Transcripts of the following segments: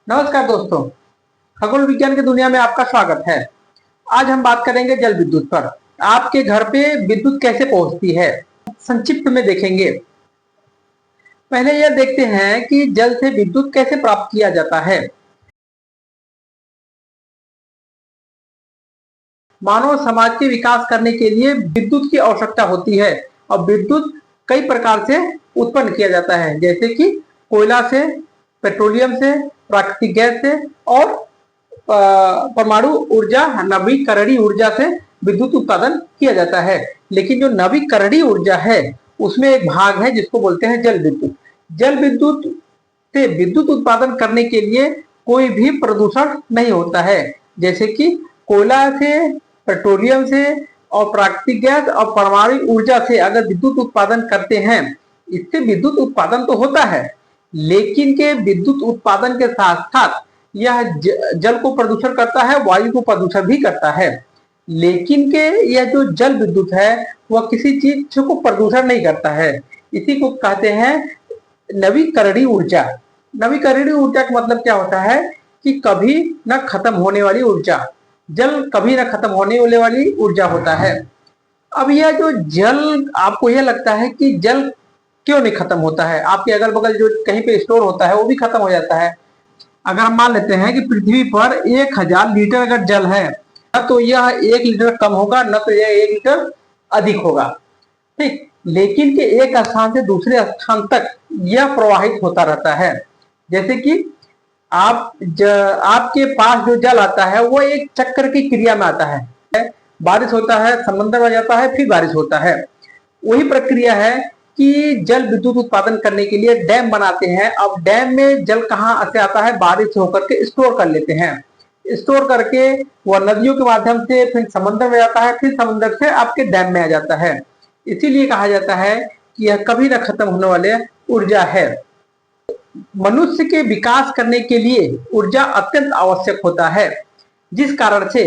नमस्कार दोस्तों, खगोल विज्ञान की दुनिया में आपका स्वागत है। आज हम बात करेंगे जल विद्युत पर। आपके घर पे विद्युत कैसे पहुंचती है, संक्षिप्त में देखेंगे। पहले यह देखते हैं कि जल से विद्युत कैसे प्राप्त किया जाता है। मानव समाज के विकास करने के लिए विद्युत की आवश्यकता होती है और विद्युत कई प्रकार से उत्पन्न किया जाता है, जैसे कि कोयला से, पेट्रोलियम से, प्राकृतिक गैस से और परमाणु ऊर्जा, नवीकरणीय ऊर्जा से विद्युत उत्पादन किया जाता है। लेकिन जो नवीकरणीय ऊर्जा है उसमें एक भाग है जिसको बोलते हैं जल विद्युत। जल विद्युत से विद्युत उत्पादन करने के लिए कोई भी प्रदूषण नहीं होता है, जैसे कि कोयला से, पेट्रोलियम से और प्राकृतिक गैस और परमाणु ऊर्जा से अगर विद्युत उत्पादन करते हैं, इससे विद्युत उत्पादन तो होता है, लेकिन के विद्युत उत्पादन के साथ साथ यह जल को प्रदूषण करता है, वायु को प्रदूषण भी करता है। लेकिन के यह जो जल विद्युत है वह किसी चीज को प्रदूषण नहीं करता है। इसी को कहते हैं नवीकरणीय ऊर्जा। नवीकरणीय ऊर्जा का मतलब क्या होता है कि कभी न खत्म होने वाली ऊर्जा। जल कभी न खत्म होने वाली ऊर्जा होता है। अब यह जो जल, आपको यह लगता है कि जल क्यों नहीं खत्म होता है, आपके अगल बगल जो कहीं पे स्टोर होता है वो भी खत्म हो जाता है। अगर हम मान लेते हैं कि पृथ्वी पर 1000 लीटर अगर जल है, न तो यह 1 लीटर कम होगा, न तो यह 1 लीटर अधिक होगा, ठीक। लेकिन कि एक स्थान से दूसरे स्थान तक यह प्रवाहित होता रहता है। जैसे कि आपके पास जो जल आता है वो एक चक्र की क्रिया में आता है। बारिश होता है, समंदर में जाता है, फिर बारिश होता है। वही प्रक्रिया है कि जल विद्युत उत्पादन करने के लिए डैम बनाते हैं। अब डैम में जल कहाँ से आता है, बारिश होकर के स्टोर कर लेते हैं। स्टोर करके वह नदियों के माध्यम से फिर समंदर में जाता है, फिर समंदर से आपके डैम में आ जाता है। इसीलिए कहा जाता है कि यह कभी न खत्म होने वाले ऊर्जा है। मनुष्य के विकास करने के लिए ऊर्जा अत्यंत आवश्यक होता है, जिस कारण से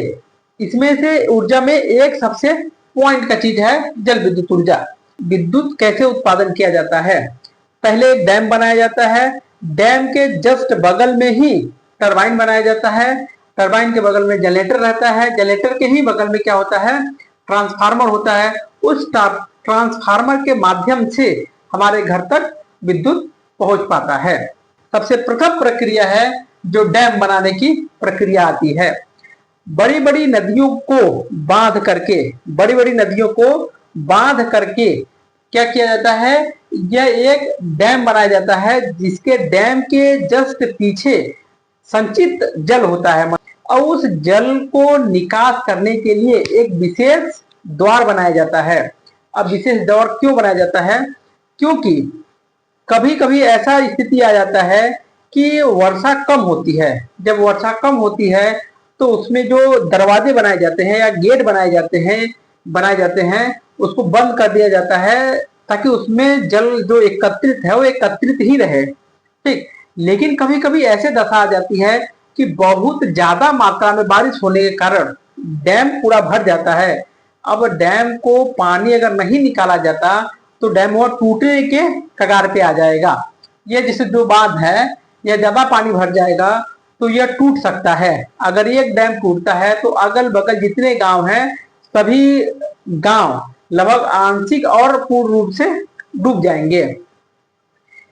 इसमें से ऊर्जा में एक सबसे पॉइंट का चीज है जल विद्युत ऊर्जा। विद्युत कैसे उत्पादन किया जाता है, पहले एक डैम बनाया जाता है। डैम के जस्ट बगल में ही टरबाइन बनाया जाता है। टरबाइन के बगल में जनरेटर रहता है। जनरेटर के ही बगल में क्या होता है, ट्रांसफार्मर होता है। उस ट्रांसफार्मर के माध्यम से हमारे घर तक विद्युत पहुंच पाता है। सबसे प्रथम प्रक्रिया है जो डैम बनाने की प्रक्रिया आती है। बड़ी बड़ी नदियों को बांध करके, बड़ी बड़ी नदियों को बांध करके क्या किया जाता है, यह एक डैम बनाया जाता है, जिसके डैम के जस्ट पीछे संचित जल होता है और उस जल को निकास करने के लिए एक विशेष द्वार बनाया जाता है। अब विशेष द्वार क्यों बनाया जाता है, क्योंकि कभी कभी ऐसा स्थिति आ जाता है कि वर्षा कम होती है। जब वर्षा कम होती है तो उसमें जो दरवाजे बनाए जाते हैं या गेट बनाए जाते हैं उसको बंद कर दिया जाता है, ताकि उसमें जल जो एकत्रित है वो एकत्रित ही रहे, ठीक। लेकिन कभी कभी ऐसे दशा आ जाती है कि बहुत ज्यादा मात्रा में बारिश होने के कारण डैम पूरा भर जाता है। अब डैम को पानी अगर नहीं निकाला जाता तो डैम वो टूटने के कगार पे आ जाएगा। ये जैसे जो बांध है, यह ज्यादा पानी भर जाएगा तो यह टूट सकता है। अगर एक डैम टूटता है तो अगल बगल जितने गांव हैं सभी गांव लगभग आंशिक और पूर्ण रूप से डूब जाएंगे।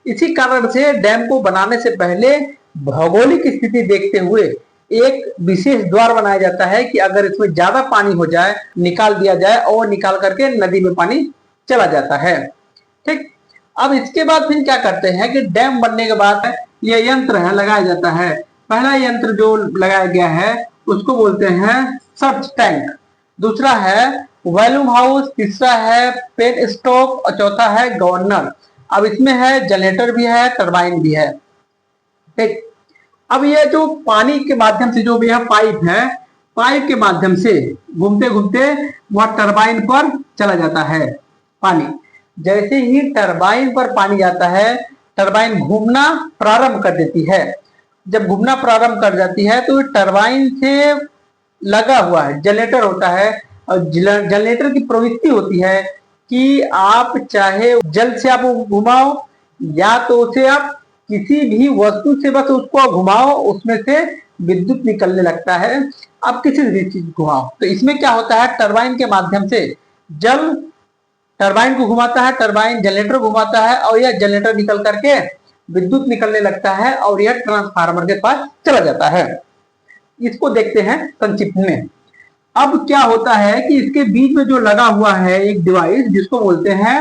इसी कारण से डैम को बनाने से पहले भौगोलिक स्थिति देखते हुए एक विशेष द्वार बनाया जाता है कि अगर इसमें ज्यादा पानी हो जाए निकाल दिया जाए और निकाल करके नदी में पानी चला जाता है, ठीक। अब इसके बाद फिर क्या करते हैं कि डैम बनने के बाद यह यंत्र है लगाया जाता है। पहला यंत्र जो लगाया गया है उसको बोलते हैं सर्च टैंक, दूसरा है वॉल्यूम हाउस, तीसरा है पेन स्टॉक और चौथा है गवर्नर। अब इसमें है जनरेटर भी है, टरबाइन भी है, ठीक। अब ये जो पानी के माध्यम से जो यह पाइप है, पाइप के माध्यम से घूमते घूमते वह टरबाइन पर चला जाता है पानी। जैसे ही टरबाइन पर पानी जाता है, टरबाइन घूमना प्रारंभ कर देती है। जब घूमना प्रारंभ कर जाती है तो टरबाइन से लगा हुआ है जनरेटर होता है, और जनरेटर की प्रवृत्ति होती है कि आप चाहे जल से आप घुमाओ या तो उसे आप किसी भी वस्तु से बस उसको घुमाओ, उसमें से विद्युत निकलने लगता है। अब किसी भी चीज घुमाओ, तो इसमें क्या होता है, टरबाइन के माध्यम से जल टरबाइन को घुमाता है, टरबाइन जनरेटर घुमाता है और यह जनरेटर निकल करके विद्युत निकलने लगता है और यह ट्रांसफार्मर के पास चला जाता है। इसको देखते हैं संक्षिप्त में। अब क्या होता है कि इसके बीच में जो लगा हुआ है एक डिवाइस जिसको बोलते हैं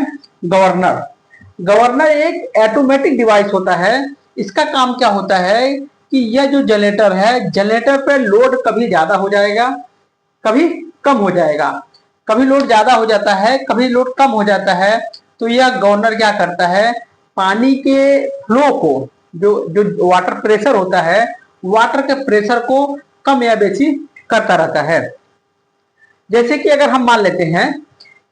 गवर्नर। गवर्नर एक ऑटोमेटिक डिवाइस होता है। इसका काम क्या होता है कि यह जो जनरेटर है, जनरेटर पर लोड कभी ज्यादा हो जाएगा, कभी कम हो जाएगा, कभी लोड ज्यादा हो जाता है, कभी लोड कम हो जाता है। तो यह गवर्नर क्या करता है, पानी के फ्लो को, जो जो वाटर प्रेशर होता है, वाटर के प्रेशर को कम या बेसी करता रहता है। जैसे कि अगर हम मान लेते हैं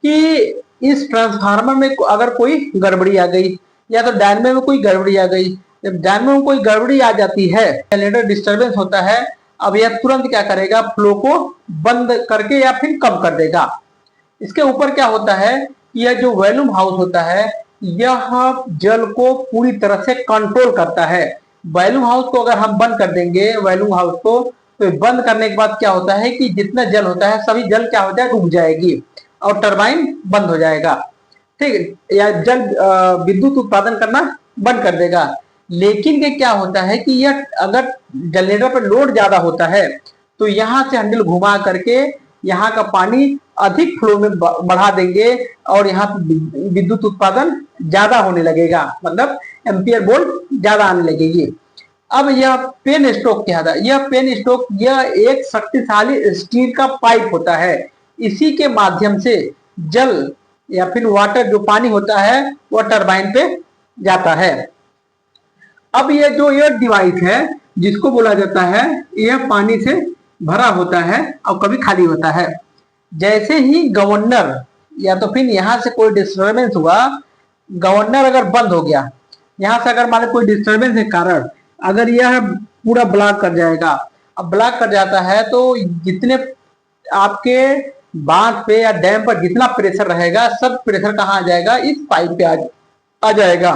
कि इस ट्रांसफार्मर में अगर कोई गड़बड़ी आ गई या तो डायनेमो में कोई गड़बड़ी आ गई, जब डायनेमो में कोई गड़बड़ी आ जाती है, जनरेटर डिस्टरबेंस होता है, अब यह तुरंत क्या करेगा, फ्लो को बंद करके या फिर कम कर देगा। इसके ऊपर क्या होता है, यह जो वॉल्यूम हाउस होता है, यह जल को पूरी तरह से कंट्रोल करता है। वॉल्यूम हाउस को अगर हम बंद कर देंगे, वॉल्यूम हाउस को, तो बंद करने के बाद क्या होता है कि जितना जल होता है सभी जल क्या हो जाए, डूब जाएगी और टरबाइन बंद हो जाएगा। ठीक है, या जल विद्युत उत्पादन करना बंद कर देगा। लेकिन ये क्या होता है कि यह अगर जनरेटर पर लोड ज्यादा होता है तो यहाँ से हैंडल घुमा करके यहाँ का पानी अधिक फ्लो में बढ़ा देंगे और यहाँ विद्युत उत्पादन ज्यादा होने लगेगा, मतलब एम्पियर वोल्ट ज्यादा आने लगेगी। अब यह पेन स्टोक क्या था, यह पेन स्टोक यह एक शक्तिशाली स्टील का पाइप होता है। इसी के माध्यम से जल या फिर वाटर जो पानी होता है वह टरबाइन पे जाता है। अब यह जो यह डिवाइस है जिसको बोला जाता है, यह पानी से भरा होता है और कभी खाली होता है। जैसे ही गवर्नर या तो फिर यहां से कोई डिस्टरबेंस हुआ, गवर्नर अगर बंद हो गया, यहां से अगर मान लो कोई डिस्टरबेंस के कारण अगर यह पूरा ब्लॉक कर जाएगा, अब ब्लॉक कर जाता है तो जितने आपके बांध पे या डैम पर जितना प्रेशर रहेगा सब प्रेशर कहाँ आ जाएगा, इस पाइप पे आ जाएगा।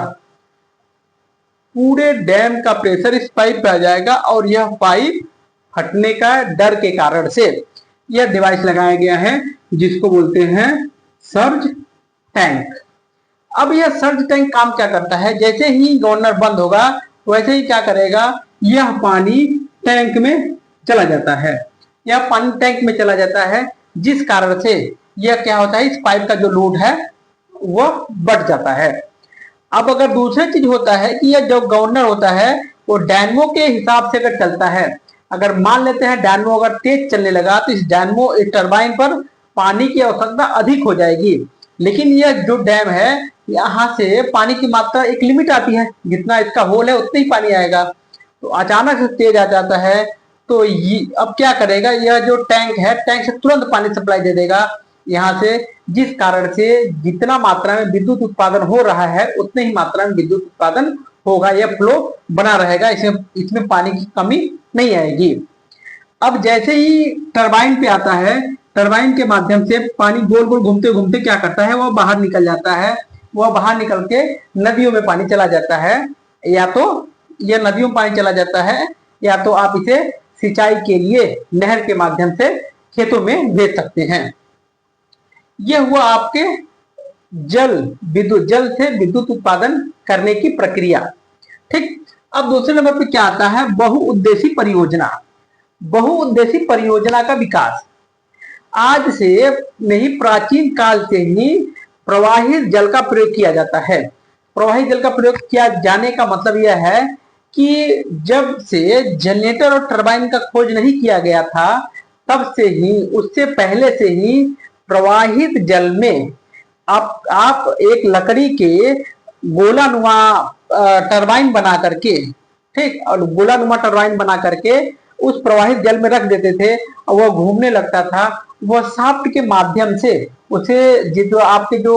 पूरे डैम का प्रेशर इस पाइप पे आ जाएगा और यह पाइप फटने का डर के कारण से यह डिवाइस लगाया गया है जिसको बोलते हैं सर्ज टैंक। अब यह सर्ज टैंक काम क्या करता है, जैसे ही गवर्नर बंद होगा वैसे ही क्या करेगा, यह पानी टैंक में चला जाता है, यह पानी टैंक में चला जाता है, जिस कारण से यह क्या होता है, इस पाइप का जो लोड है वह बढ़ जाता है। अब अगर दूसरी चीज होता है कि यह जो गवर्नर होता है वो डायनेमो के हिसाब से अगर चलता है, अगर मान लेते हैं डायनेमो अगर तेज चलने लगा तो इस डायनेमो इस टरबाइन पर पानी की आवश्यकता अधिक हो जाएगी। लेकिन यह जो डैम है यहाँ से पानी की मात्रा एक लिमिट आती है, जितना इसका होल है उतना ही पानी आएगा। तो अचानक से तेज आ जाता है तो अब क्या करेगा, यह जो टैंक है टैंक से तुरंत पानी सप्लाई दे देगा यहाँ से, जिस कारण से जितना मात्रा में विद्युत उत्पादन हो रहा है उतने ही मात्रा में विद्युत उत्पादन होगा, यह फ्लो बना रहेगा, इसमें पानी की कमी नहीं आएगी। अब जैसे ही टरबाइन पे आता है, टरबाइन के माध्यम से पानी गोल गोल घूमते घूमते क्या करता है, वह बाहर निकल जाता है, वह बाहर निकल के नदियों में पानी चला जाता है, या तो यह नदियों में पानी चला जाता है या तो आप इसे सिंचाई के लिए नहर के माध्यम से खेतों में भेज सकते हैं। यह हुआ आपके जल से विद्युत उत्पादन करने की प्रक्रिया। ठीक, अब दूसरे नंबर पे क्या आता है, बहुउद्देशीय परियोजना। बहुउद्देशीय परियोजना का विकास आज से नहीं, प्राचीन काल से ही प्रवाहित जल का प्रयोग किया जाता है। प्रवाहित जल का प्रयोग किया जाने का मतलब यह है कि जब से जनरेटर और टरबाइन का खोज नहीं किया गया था तब से ही, उससे पहले से ही प्रवाहित जल में आप एक लकड़ी के गोलानुमा टरबाइन बना करके, ठीक, और गोलानुमा टरबाइन बना करके उस प्रवाहित जल में रख देते थे और वह घूमने लगता था। वह शाफ्ट के माध्यम से उसे जो आपके जो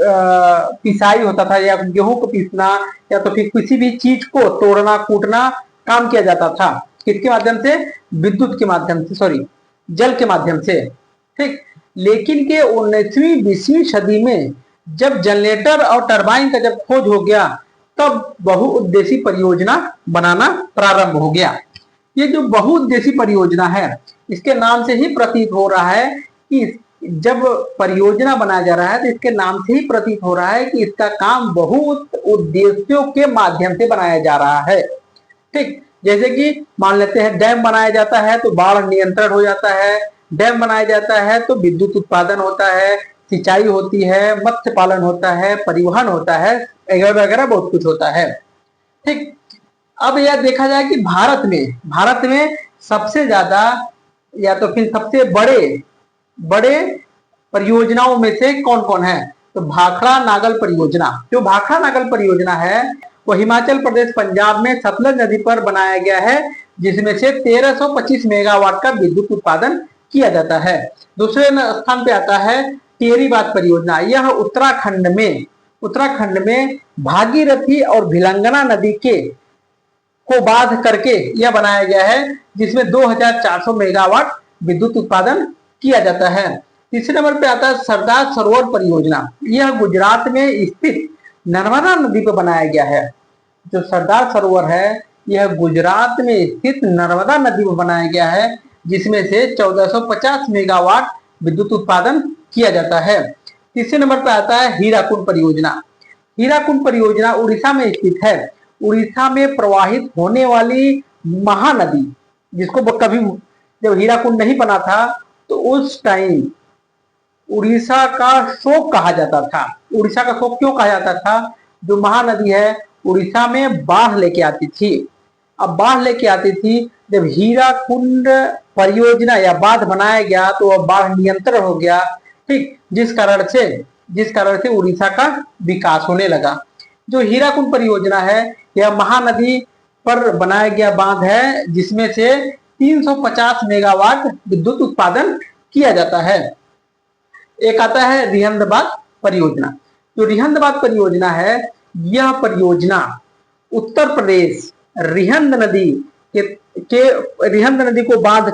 पिसाई होता था या गेहूं को पीसना या तो फिर किसी भी चीज को तोड़ना कूटना काम किया जाता था, किसके माध्यम से, विद्युत के माध्यम से, सॉरी जल के माध्यम से। ठीक, लेकिन के 19वीं 20वीं सदी में जब जनरेटर और टरबाइन का जब खोज हो गया तब बहुउद्देशीय परियोजना बनाना प्रारंभ हो गया। ये जो बहुउद्देशीय परियोजना है, इसके नाम से ही प्रतीत हो रहा है कि जब परियोजना बनाया जा रहा है तो इसके नाम से ही प्रतीत हो रहा है कि इसका काम बहुत उद्देश्यों के माध्यम से बनाया जा रहा है। ठीक, जैसे कि मान लेते हैं डैम बनाया जाता है तो बाढ़ नियंत्रण हो जाता है, डैम बनाया जाता है तो विद्युत उत्पादन होता है, सिंचाई होती है, मत्स्य पालन होता है, परिवहन होता है, वगैरह वगैरह बहुत कुछ होता है। ठीक, अब यह देखा जाए कि भारत में सबसे ज्यादा या तो फिर सबसे बड़े परियोजनाओं में से कौन कौन है, तो भाखड़ा नागल परियोजना। जो भाखड़ा नागल परियोजना है वो हिमाचल प्रदेश पंजाब में सतलज नदी पर बनाया गया है, जिसमें से 1325 मेगावाट का विद्युत उत्पादन किया जाता है। दूसरे स्थान पे आता है टिहरी बांध परियोजना। यह उत्तराखंड में भागीरथी और भिलंगना नदी को बांध करके यह बनाया गया है, जिसमें 2400 मेगावाट विद्युत उत्पादन किया जाता है। तीसरे नंबर पे आता है सरदार सरोवर परियोजना। यह गुजरात में स्थित नर्मदा नदी पर बनाया गया है। जो सरदार सरोवर है यह गुजरात में स्थित नर्मदा नदी पर बनाया गया है, जिसमें से 1450 मेगावाट विद्युत उत्पादन किया जाता है। तीसरे नंबर पर आता है हीराकुंड परियोजना। हीराकुंड परियोजना उड़ीसा में स्थित है। उड़ीसा में प्रवाहित होने वाली महानदी, जिसको कभी जब हीराकुंड नहीं बना था तो उस टाइम उड़ीसा का शोक कहा जाता था। उड़ीसा का शोक क्यों कहा जाता था? जो महानदी है उड़ीसा में बाढ़ लेके आती थी। अब बाढ़ लेके आती थी, जब हीराकुंड परियोजना या बांध बनाया गया तो वह बाढ़ नियंत्रण हो गया। ठीक, जिस कारण से उड़ीसा का विकास होने लगा। जो हीराकुंड परियोजना है यह महानदी पर बनाया गया बांध है, जिसमें से 350 मेगावाट विद्युत उत्पादन किया जाता है। एक आता है रिहंद परियोजना। जो रिहंद परियोजना है, यह परियोजना उत्तर प्रदेश रिहंद नदी को बांध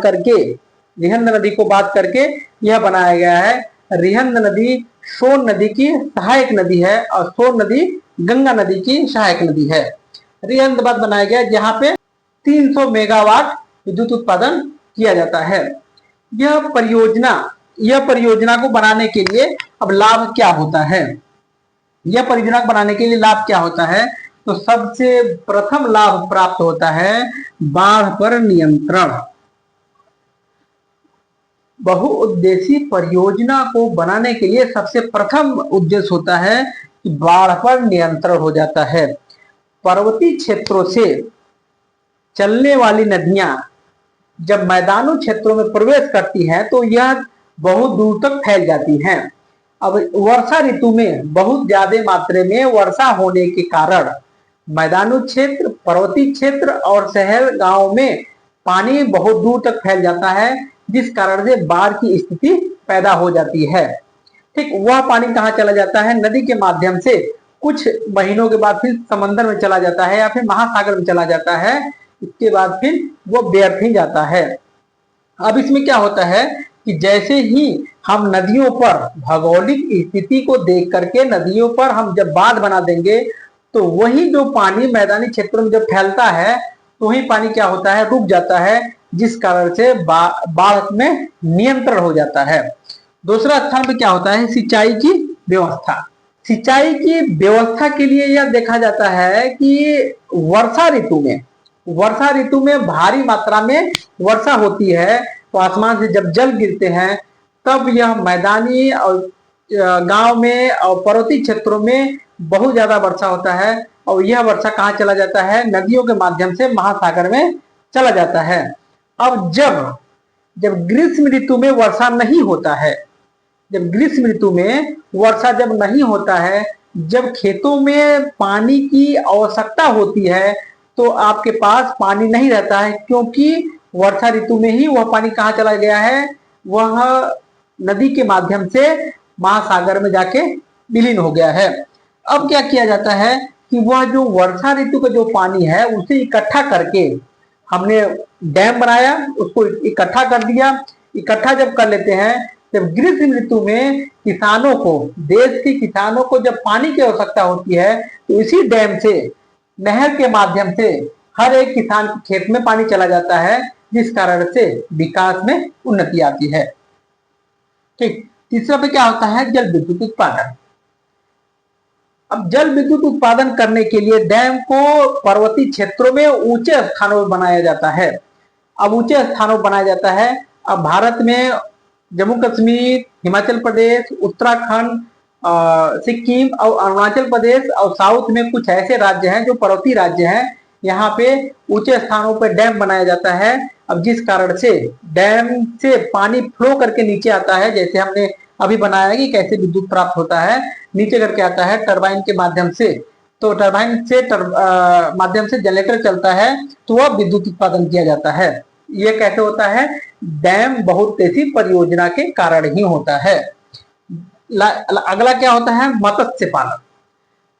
करके यह बनाया गया है। रिहंद नदी सोन नदी की सहायक नदी है और सोन नदी गंगा नदी की सहायक नदी है। रिहंद बनाया गया जहां पे 300 मेगावाट विद्युत उत्पादन किया जाता है। यह परियोजना को बनाने के लिए अब लाभ क्या होता है? यह परियोजना को बनाने के लिए लाभ क्या होता है? तो सबसे प्रथम लाभ प्राप्त होता है बाढ़ पर नियंत्रण। बहुउद्देशीय परियोजना को बनाने के लिए सबसे प्रथम उद्देश्य होता है कि बाढ़ पर नियंत्रण हो जाता है। पर्वतीय क्षेत्रों से चलने वाली नदियां जब मैदानी क्षेत्रों में प्रवेश करती हैं तो यह बहुत दूर तक फैल जाती हैं। अब वर्षा ऋतु में बहुत ज्यादा मात्रा में वर्षा होने के कारण मैदानी क्षेत्र, पर्वतीय क्षेत्र और शहर गांव में पानी बहुत दूर तक फैल जाता है, जिस कारण से बाढ़ की स्थिति पैदा हो जाती है। ठीक, वह पानी कहाँ चला जाता है? नदी के माध्यम से कुछ महीनों के बाद फिर समंदर में चला जाता है या फिर महासागर में चला जाता है। इसके बाद फिर वो व्यर्थ ही जाता है। अब इसमें क्या होता है कि जैसे ही हम नदियों पर भौगोलिक स्थिति को देख करके नदियों पर हम जब बांध बना देंगे तो वही जो पानी मैदानी क्षेत्रों में जब फैलता है तो वही पानी क्या होता है? रुक जाता है, जिस कारण से बाढ़ में नियंत्रण हो जाता है। दूसरा स्थान पे क्या होता है? सिंचाई की व्यवस्था। सिंचाई की व्यवस्था के लिए यह देखा जाता है कि वर्षा ऋतु में भारी मात्रा में वर्षा होती है तो आसमान से जब जल गिरते हैं तब यह मैदानी और गांव में और पर्वतीय क्षेत्रों में बहुत ज्यादा वर्षा होता है और यह वर्षा कहाँ चला जाता है? नदियों के माध्यम से महासागर में चला जाता है। अब जब ग्रीष्म ऋतु में वर्षा नहीं होता है, जब खेतों में पानी की आवश्यकता होती है तो आपके पास पानी नहीं रहता है, क्योंकि वर्षा ऋतु में ही वह पानी कहाँ चला गया है? वह नदी के माध्यम से महासागर में जाके विलीन हो गया है। अब क्या किया जाता है कि वह जो वर्षा ऋतु का जो पानी है उसे इकट्ठा करके हमने डैम बनाया, उसको इकट्ठा कर दिया। इकट्ठा जब कर लेते हैं जब ग्रीष्म ऋतु में किसानों को, देश के किसानों को जब पानी की आवश्यकता होती है तो इसी डैम से, नहर के माध्यम से हर एक किसान के खेत में पानी चला जाता है, जिस कारण से विकास में उन्नति आती है। ठीक, तीसरा पे क्या होता है, जल विद्युत उत्पादन। अब जल विद्युत उत्पादन करने के लिए डैम को पर्वतीय क्षेत्रों में ऊंचे स्थानों पर बनाया जाता है। अब ऊंचे स्थानों पर बनाया जाता है, अब भारत में जम्मू कश्मीर, हिमाचल प्रदेश, उत्तराखंड, सिक्किम और अरुणाचल प्रदेश और साउथ में कुछ ऐसे राज्य हैं जो पर्वतीय राज्य हैं, यहाँ पे ऊंचे स्थानों पर डैम बनाया जाता है। अब जिस कारण से डैम से पानी फ्लो करके नीचे आता है, जैसे हमने अभी बनाया कि कैसे विद्युत प्राप्त होता है, नीचे करके आता है टरबाइन के माध्यम से, तो टरबाइन से माध्यम से जनरेटर चलता है, तो वह विद्युत उत्पादन किया जाता है। ये कैसे होता है, डैम बहुउद्देशीय परियोजना के कारण ही होता है। अगला क्या होता है, मत्स्य पालन।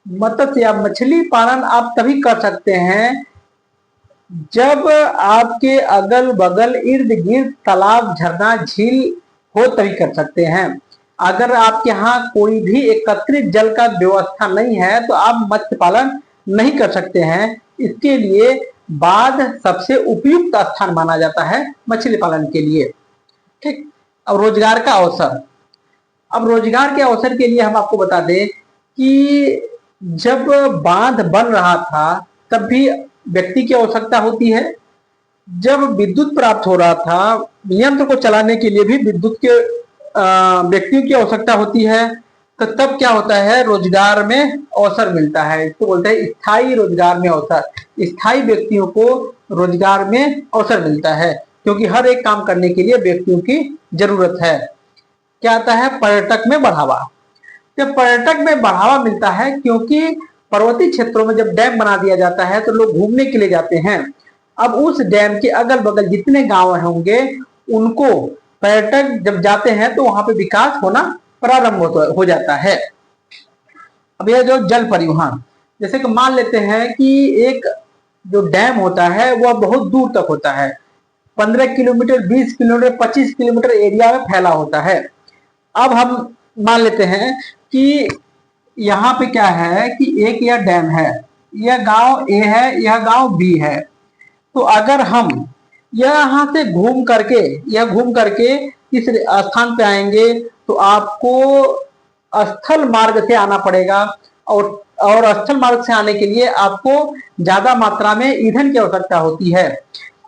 मत्स्य या मछली पालन आप तभी कर सकते हैं जब आपके अगल बगल इर्द गिर्द तालाब, झरना, झील हो, तभी कर सकते हैं। अगर आपके यहाँ कोई भी एकत्रित जल का व्यवस्था नहीं है तो आप मत्स्य पालन नहीं कर सकते हैं। इसके लिए बांध सबसे उपयुक्त स्थान माना जाता है मछली पालन के लिए। ठीक, अब रोजगार का अवसर। अब रोजगार के अवसर के लिए हम आपको बता दें कि जब बांध बन रहा था तब भी व्यक्ति की आवश्यकता होती है। जब विद्युत प्राप्त हो रहा था, यंत्र को चलाने के लिए भी विद्युत के व्यक्तियों की आवश्यकता होती है, तो तब क्या होता है, रोजगार में अवसर मिलता है। इसको बोलते हैं स्थायी रोजगार में अवसर। स्थायी व्यक्तियों को रोजगार में अवसर मिलता है, क्योंकि हर एक काम करने के लिए व्यक्तियों की जरूरत है। क्या आता है, पर्यटक में बढ़ावा। जब पर्यटक में बढ़ावा मिलता है, क्योंकि पर्वतीय क्षेत्रों में जब डैम बना दिया जाता है तो लोग घूमने के लिए जाते हैं। अब उस डैम के अगल बगल जितने गांव होंगे, उनको पर्यटक जब जाते हैं तो वहां पे विकास होना प्रारंभ हो जाता है। अब यह जो जल परिवहन, जैसे कि मान लेते हैं कि एक जो डैम होता है वह बहुत दूर तक होता है, 15 किलोमीटर, 20 किलोमीटर, 25 किलोमीटर एरिया में फैला होता है। अब हम मान लेते हैं कि यहाँ पे क्या है कि एक यह डैम है, यह गांव ए है, यह गांव बी है। तो अगर हम यहाँ से घूम करके इस स्थान पे आएंगे तो आपको स्थल मार्ग से आना पड़ेगा, और स्थल मार्ग से आने के लिए आपको ज्यादा मात्रा में ईंधन की आवश्यकता होती है।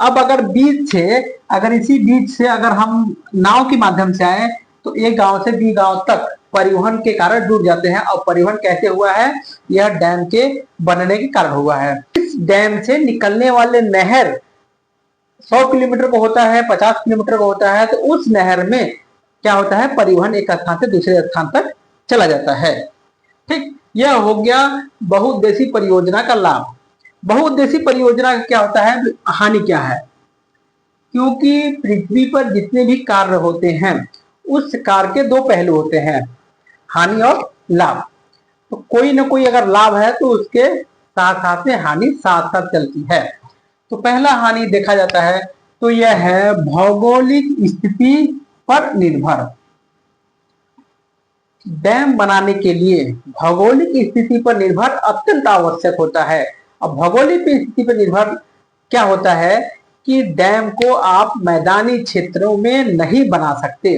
अब अगर इसी बीच से अगर हम नाव के माध्यम से आए तो एक गांव से बी गांव तक परिवहन के कारण जुड़ जाते हैं। और परिवहन कैसे हुआ है, यह डैम के बनने के कारण हुआ है। इस डैम से निकलने वाले नहर 100 किलोमीटर को होता है, 50 किलोमीटर को होता है, तो उस नहर में क्या होता है, परिवहन एक स्थान से दूसरे स्थान तक चला जाता है। ठीक, यह हो गया बहुउद्देशीय परियोजना का लाभ। बहुउद्देशीय परियोजना का क्या होता है, हानि क्या है, क्योंकि पृथ्वी पर जितने भी कार्य होते हैं उस कार्य के दो पहलू होते हैं, हानि और लाभ। तो कोई ना कोई अगर लाभ है तो उसके साथ साथ में हानि साथ साथ चलती है। तो पहला हानि देखा जाता है तो यह है भौगोलिक स्थिति पर निर्भर। डैम बनाने के लिए भौगोलिक स्थिति पर निर्भर अत्यंत आवश्यक होता है। अब भौगोलिक स्थिति पर निर्भर क्या होता है कि डैम को आप मैदानी क्षेत्रों में नहीं बना सकते,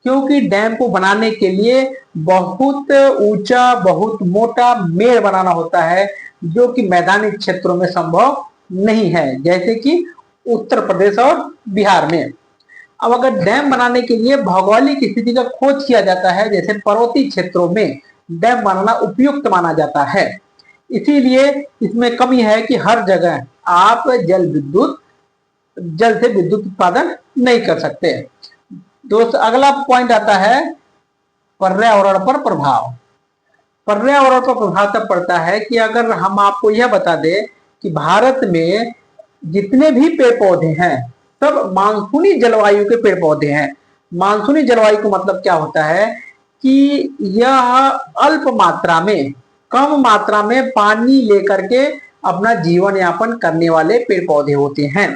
क्योंकि डैम को बनाने के लिए बहुत ऊंचा, बहुत मोटा मेड़ बनाना होता है, जो कि मैदानी क्षेत्रों में संभव नहीं है, जैसे कि उत्तर प्रदेश और बिहार में। अब अगर डैम बनाने के लिए भौगोलिक स्थिति का खोज किया जाता है, जैसे पर्वतीय क्षेत्रों में डैम बनाना उपयुक्त माना जाता है। इसीलिए इसमें कमी है कि हर जगह आप जल से विद्युत उत्पादन नहीं कर सकते। दोस्त, अगला पॉइंट आता है पर्यावरण पर प्रभाव। पर्यावरण पर प्रभाव तब पड़ता है कि अगर हम आपको यह बता दें कि भारत में जितने भी पेड़ पौधे हैं सब मानसूनी जलवायु के पेड़ पौधे हैं। मानसूनी जलवायु का मतलब क्या होता है कि यह अल्प मात्रा में, कम मात्रा में पानी लेकर के अपना जीवन यापन करने वाले पेड़ पौधे होते हैं।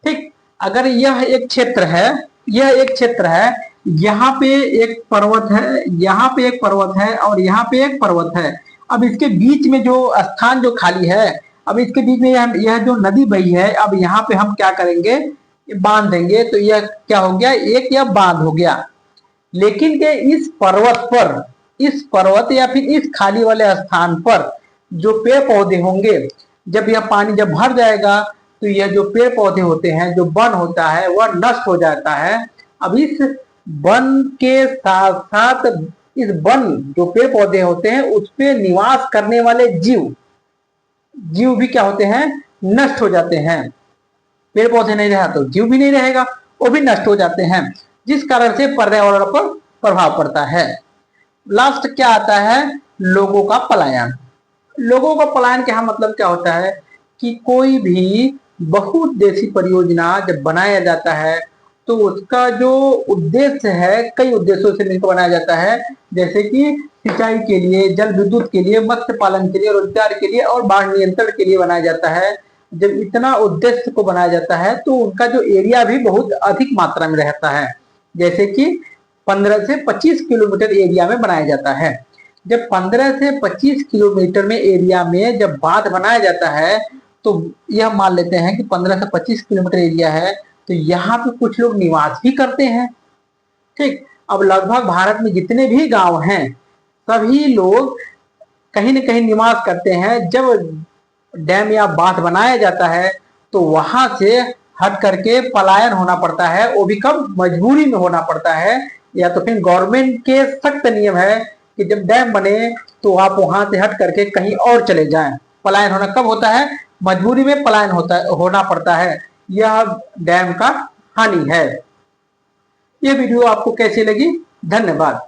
ठीक, अगर यह एक क्षेत्र है यहाँ पे एक पर्वत है, यहाँ पे एक पर्वत है और यहाँ पे एक पर्वत है। अब इसके बीच में जो स्थान जो खाली है, अब इसके बीच में यह जो नदी बही है, अब यहाँ पे हम क्या करेंगे, बांध देंगे, तो यह क्या हो गया, एक यह बांध हो गया। लेकिन के इस पर्वत पर, इस पर्वत या फिर इस खाली वाले स्थान पर जो पेड़ पौधे होंगे, जब यह पानी जब भर जाएगा तो यह जो पेड़ पौधे होते हैं, जो वन होता है, वह नष्ट हो जाता है। अब इस वन के साथ साथ इस वन जो पेड़ पौधे होते हैं उस पे निवास करने वाले जीव जीव भी क्या होते हैं, नष्ट हो जाते हैं। पेड़ पौधे नहीं रहा तो जीव भी नहीं रहेगा, वो भी नष्ट हो जाते हैं, जिस कारण से पर्यावरण पर प्रभाव पड़ता है। लास्ट क्या आता है, लोगों का पलायन। लोगों का पलायन क्या मतलब क्या होता है कि कोई भी बहुउद्देशीय परियोजना जब बनाया जाता है तो उसका जो उद्देश्य है, कई उद्देश्यों से मिलकर बनाया जाता है, जैसे कि सिंचाई के लिए, जल विद्युत के लिए, मत्स्य पालन के लिए, रोजगार के लिए और बाढ़ नियंत्रण के लिए बनाया जाता है। जब इतना उद्देश्य को बनाया जाता है तो उनका जो एरिया भी बहुत अधिक मात्रा में रहता है, जैसे कि 15 से 25 किलोमीटर एरिया में बनाया जाता है। जब 15 से 25 किलोमीटर में एरिया में जब बांध बनाया जाता है तो यह मान लेते हैं कि 15 से 25 किलोमीटर एरिया है, तो यहाँ पे कुछ लोग निवास भी करते हैं। ठीक, अब लगभग भारत में जितने भी गांव हैं सभी लोग कहीं न कहीं निवास करते हैं। जब डैम या बांध बनाया जाता है तो वहां से हट करके पलायन होना पड़ता है, वो भी कब, मजबूरी में होना पड़ता है, या तो फिर गवर्नमेंट के सख्त नियम है कि जब डैम बने तो आप वहां से हट करके कहीं और चले जाएं। पलायन होना कब होता है, मजबूरी में पलायन होना पड़ता है। यह डैम का हानि है। यह वीडियो आपको कैसी लगी, धन्यवाद।